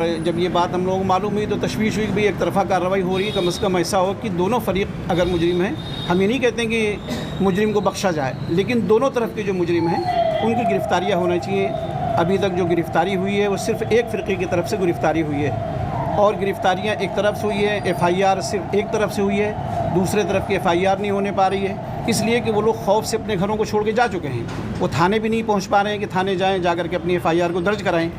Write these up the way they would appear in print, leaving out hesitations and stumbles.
जब ये बात हम लोगों को मालूम हुई तो तशवीश हुई कि भाई एक तरफ़ा कार्रवाई हो रही है, कम से कम ऐसा हो कि दोनों फरीक अगर मुजरिम हैं, हम ये नहीं कहते हैं कि मुजरिम को बख्शा जाए, लेकिन दोनों तरफ के जो मुजरिम हैं उनकी गिरफ़्तारियाँ होना चाहिए। अभी तक जो गिरफ़्तारी हुई है वो सिर्फ़ एक फ़िरक़े की तरफ से गिरफ़्तारी हुई है और गिरफ़्तारियाँ एक तरफ से हुई है, FIR सिर्फ एक तरफ से हुई है, दूसरे तरफ की FIR नहीं होने पा रही है, इसलिए कि वो लोग खौफ से अपने घरों को छोड़ के जा चुके हैं। वो थाने भी नहीं पहुँच पा रहे हैं कि थाने जाएँ, जा कर के अपनी FIR को दर्ज कराएँ।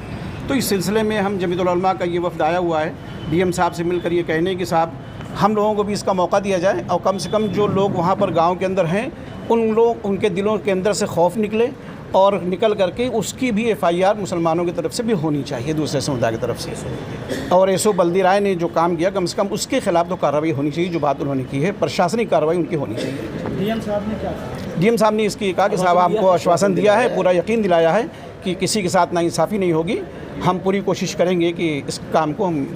तो इस सिलसिले में हम जमीयतुल उलमा का ये वफ़द आया हुआ है, DM साहब से मिलकर ये कहने कि साहब हम लोगों को भी इसका मौका दिया जाए और कम से कम जो लोग वहाँ पर गांव के अंदर हैं उनके दिलों के अंदर से खौफ निकले और निकल करके उसकी भी FIR मुसलमानों की तरफ से भी होनी चाहिए, दूसरे समुदाय की तरफ से। और एसओ बल्दी राय ने जो काम किया कम से कम उसके ख़िलाफ़ तो कार्रवाई होनी चाहिए, जो बात उन्होंने की है प्रशासनिक कार्रवाई उनकी होनी चाहिए। DM साहब ने क्या कहा? DM साहब ने इसकी कहा कि साहब आपको आश्वासन दिया है, पूरा यकीन दिलाया है कि किसी के साथ नाइंसाफ़ी नहीं होगी, हम पूरी कोशिश करेंगे कि इस काम को हम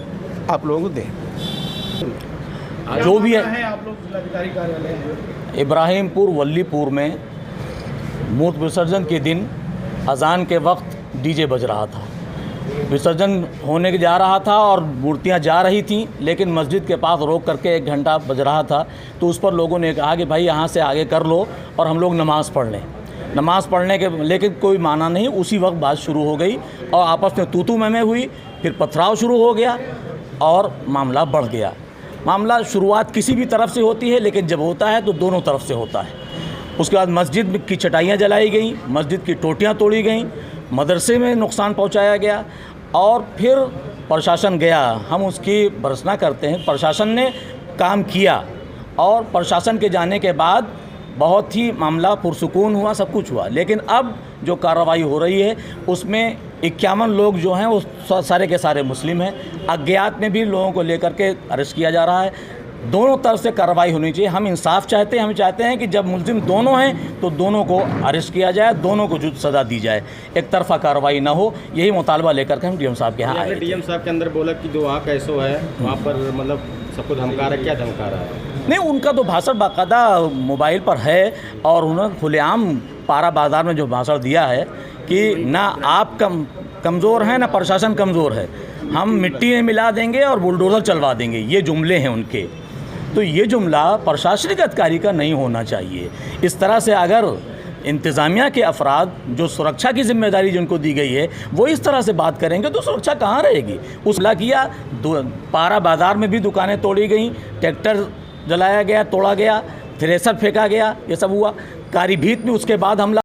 आप लोगों को दें। जो भी है आप लोग जिलाधिकारी कार्यालय इब्राहिमपुर वल्लीपुर में मूर्ति विसर्जन के दिन अजान के वक्त DJ बज रहा था, विसर्जन होने के जा रहा था और मूर्तियां जा रही थीं, लेकिन मस्जिद के पास रोक करके 1 घंटा बज रहा था। तो उस पर लोगों ने कहा कि भाई यहाँ से आगे कर लो और हम लोग नमाज़ पढ़ लें। नमाज़ पढ़ने के लेकिन कोई माना नहीं, उसी वक्त बात शुरू हो गई और आपस में तू मैं हुई, फिर पथराव शुरू हो गया और मामला बढ़ गया। मामला शुरुआत किसी भी तरफ से होती है, लेकिन जब होता है तो दोनों तरफ से होता है। उसके बाद मस्जिद की चटाइयाँ जलाई गई, मस्जिद की टोटियाँ तोड़ी गईं, मदरसे में नुकसान पहुँचाया गया और फिर प्रशासन गया। हम उसकी भर्त्सना करते हैं, प्रशासन ने काम किया और प्रशासन के जाने के बाद बहुत ही मामला पुरसुकून हुआ, सब कुछ हुआ। लेकिन अब जो कार्रवाई हो रही है उसमें 51 लोग जो हैं वो सारे के सारे मुस्लिम हैं। अज्ञात में भी लोगों को लेकर के अरेस्ट किया जा रहा है। दोनों तरफ से कार्रवाई होनी चाहिए। हम इंसाफ चाहते हैं, हम चाहते हैं कि जब मुस्लिम दोनों हैं तो दोनों को अरेस्ट किया जाए, दोनों को जुद सज़ा दी जाए, एक तरफा कार्रवाई ना हो। यही मुतालबा लेकर के हम DM साहब के यहाँ आए। DM साहब के अंदर बोला कि जो वहाँ कैसो है वहाँ पर मतलब सबको धमका रहा है, क्या धमका रहा है? नहीं, उनका तो भाषण बाकायदा मोबाइल पर है और उन्होंने खुलेआम पारा बाज़ार में जो भाषण दिया है कि ना आप कमज़ोर हैं ना प्रशासन कमज़ोर है, हम मिट्टी में मिला देंगे और बुलडोज़र चलवा देंगे, ये जुमले हैं उनके। तो ये जुमला प्रशासनिक अधिकारी का नहीं होना चाहिए। इस तरह से अगर इंतज़ामिया के अफराद जो सुरक्षा की जिम्मेदारी जिनको दी गई है वो इस तरह से बात करेंगे तो सुरक्षा कहाँ रहेगी। उसला किया, पारा बाज़ार में भी दुकानें तोड़ी गई, ट्रैक्टर जलाया गया, तोड़ा गया, थ्रेसर फेंका गया, ये सब हुआ। कारी भीत में उसके बाद हमला